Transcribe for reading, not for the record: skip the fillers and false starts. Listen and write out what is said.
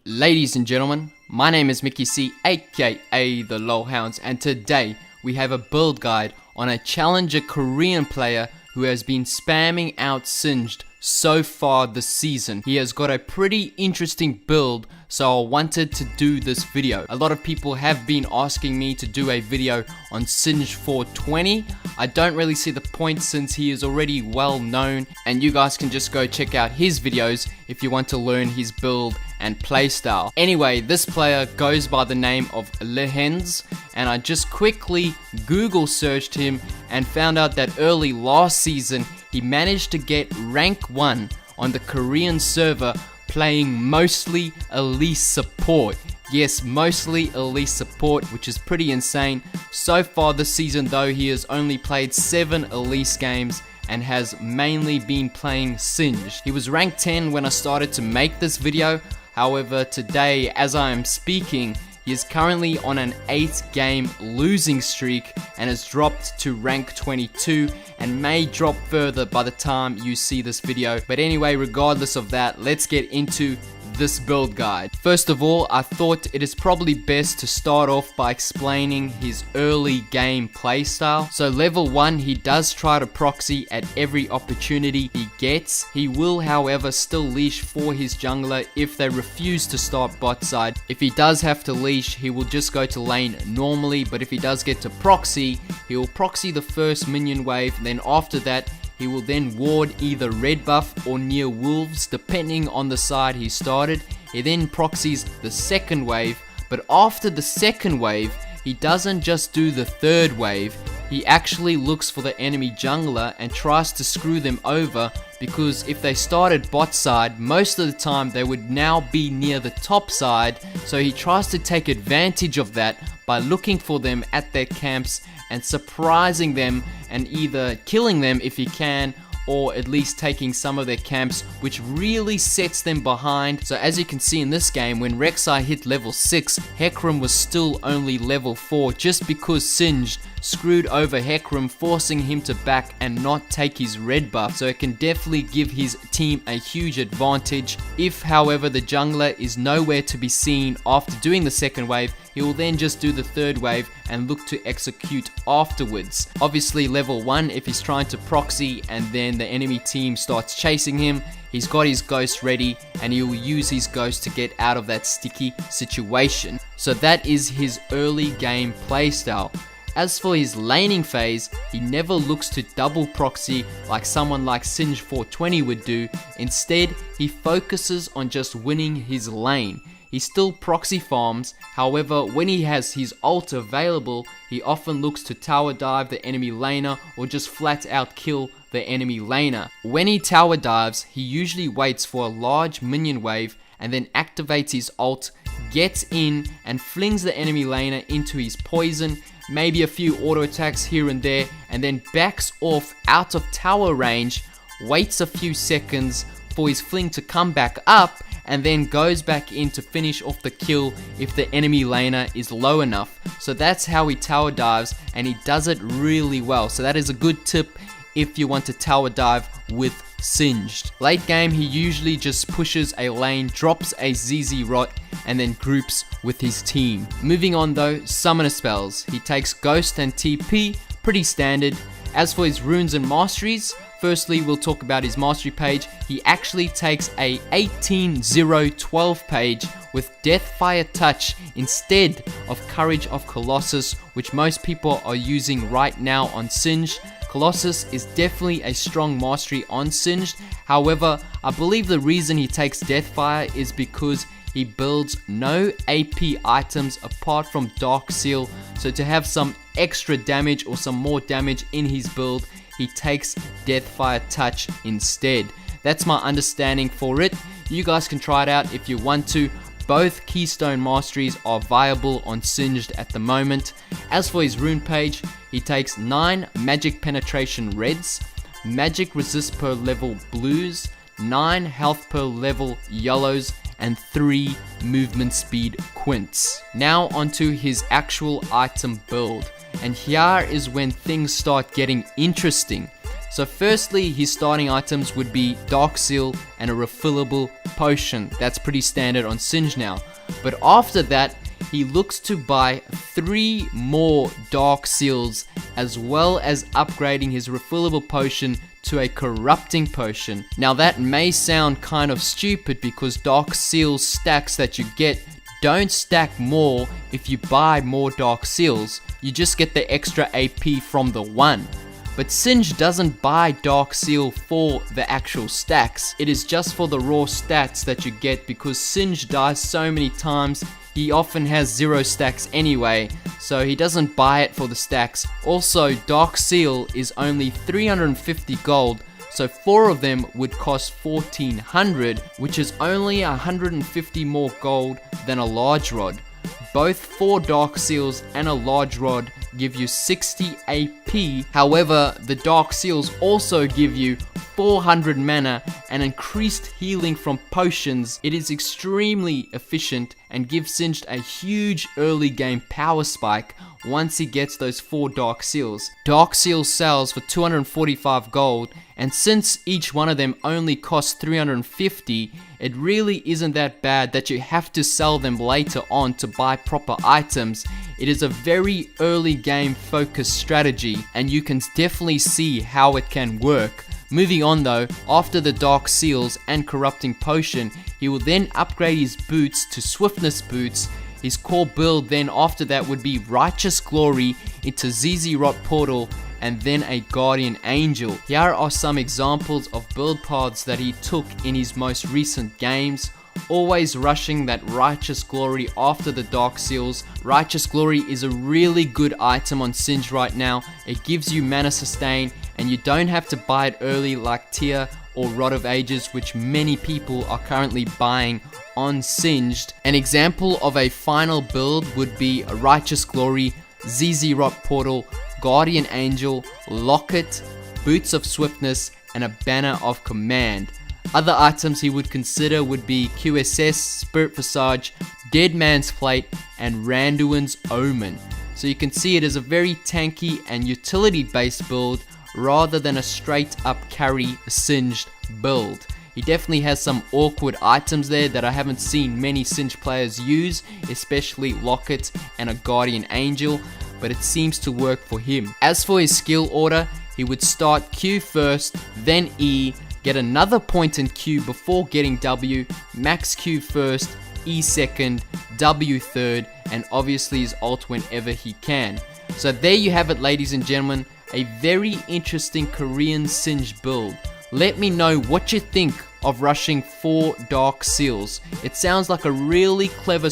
Ladies and gentlemen, my name is Mickey C, aka the Lehends, and today we have a build guide on a challenger Korean player who has been spamming out Singed so far this season. He has got a pretty interesting build, so I wanted to do this video. A lot of people have been asking me to do a video on Singed 420. I don't really see the point since he is already well known, and you guys can just go check out his videos if you want to learn his build and playstyle. Anyway, this player goes by the name of Lehends, and I just quickly Google searched him and found out that early last season he managed to get rank 1 on the Korean server playing mostly elite support. Yes, mostly elite support, which is pretty insane. So far this season though, he has only played 7 elite games and has mainly been playing Singed. He was ranked 10 when I started to make this video. However, today as I am speaking, he is currently on an 8-game losing streak and has dropped to rank 22 and may drop further by the time you see this video. But anyway, regardless of that, let's get into this build guide. First of all, I thought it is probably best to start off by explaining his early game playstyle. So level 1, he does try to proxy at every opportunity he gets. He will however still leash for his jungler if they refuse to start bot side. If he does have to leash, he will just go to lane normally, but if he does get to proxy, he will proxy the first minion wave, then after that he will then ward either red buff or near wolves depending on the side he started. He then proxies the second wave, but after the second wave he doesn't just do the third wave, he actually looks for the enemy jungler and tries to screw them over, because if they started bot side, most of the time they would now be near the top side, so he tries to take advantage of that by looking for them at their camps and surprising them and either killing them if he can, or at least taking some of their camps, which really sets them behind. So as you can see in this game, when Rek'Sai hit level 6, Hecarim was still only level 4 just because Singed screwed over Hecarim, forcing him to back and not take his red buff. So it can definitely give his team a huge advantage. If however the jungler is nowhere to be seen after doing the second wave, he will then just do the third wave and look to execute afterwards. Obviously level 1, if he's trying to proxy and then the enemy team starts chasing him, he's got his ghost ready and he will use his ghost to get out of that sticky situation. So that is his early game playstyle. As for his laning phase, he never looks to double proxy like someone like Singed 420 would do. Instead, he focuses on just winning his lane. He still proxy farms, however when he has his ult available, he often looks to tower dive the enemy laner or just flat out kill the enemy laner. When he tower dives, he usually waits for a large minion wave and then activates his ult, gets in and flings the enemy laner into his poison, maybe a few auto attacks here and there, and then backs off out of tower range, waits a few seconds for his fling to come back up, and then goes back in to finish off the kill if the enemy laner is low enough. So that's how he tower dives, and he does it really well. So that is a good tip if you want to tower dive with Singed. Late game, he usually just pushes a lane, drops a ZZ rot, and then groups with his team. Moving on though, summoner spells. He takes Ghost and TP, pretty standard. As for his runes and masteries, firstly we'll talk about his mastery page. He actually takes a 18-0-12 page with Deathfire Touch instead of Courage of Colossus, which most people are using right now on Singed. Colossus is definitely a strong mastery on Singed. However, I believe the reason he takes Deathfire is because he builds no AP items apart from Dark Seal, so to have some extra damage or some more damage in his build, he takes Deathfire Touch instead. That's my understanding for it. You guys can try it out if you want to. Both Keystone Masteries are viable on Singed at the moment. As for his rune page, he takes 9 Magic Penetration Reds, Magic Resist per level Blues, 9 Health per level Yellows, and 3 Movement Speed Quints. Now onto his actual item build, and here is when things start getting interesting. So firstly, his starting items would be Dark Seal and a refillable potion. That's pretty standard on Singed now. But after that, he looks to buy 3 more Dark Seals, as well as upgrading his refillable potion to a corrupting potion. Now that may sound kind of stupid because Dark Seal stacks that you get don't stack more if you buy more Dark Seals. You just get the extra AP from the one. But Singed doesn't buy Dark Seal for the actual stacks. It is just for the raw stats that you get, because Singed dies so many times. He often has 0 stacks anyway, so he doesn't buy it for the stacks. Also, Dark Seal is only 350 gold, so 4 of them would cost 1400, which is only 150 more gold than a large rod. Both 4 Dark Seals and a large rod give you 60 AP. However, the Dark Seals also give you 400 mana and increased healing from potions. It is extremely efficient and gives Singed a huge early game power spike once he gets those 4 Dark Seals. Dark Seal sells for 245 gold, and since each one of them only costs 350, it really isn't that bad that you have to sell them later on to buy proper items. It is a very early game focused strategy, and you can definitely see how it can work. Moving on though, after the Dark Seals and Corrupting Potion, he will then upgrade his boots to Swiftness boots. His core build then after that would be Righteous Glory into ZZ Rot Portal and then a Guardian Angel. Here are some examples of build paths that he took in his most recent games. Always rushing that Righteous Glory after the Dark Seals. Righteous Glory is a really good item on Singed right now. It gives you mana sustain and you don't have to buy it early like Tear or Rod of Ages, which many people are currently buying on Singed. An example of a final build would be a Righteous Glory, ZZ Rot Portal, Guardian Angel, Locket, Boots of Swiftness, and a Banner of Command. Other items he would consider would be QSS, Spirit Visage, Dead Man's Plate, and Randuin's Omen. So you can see it is a very tanky and utility based build rather than a straight up carry Singed build. He definitely has some awkward items there that I haven't seen many Singed players use, especially Locket and a Guardian Angel, but it seems to work for him. As for his skill order, he would start Q first, then E, get another point in Q before getting W, max Q first, E second, W third, and obviously his ult whenever he can. So there you have it, ladies and gentlemen, a very interesting Korean Singed build. Let me know what you think of rushing 4 Dark Seals. It sounds like a really clever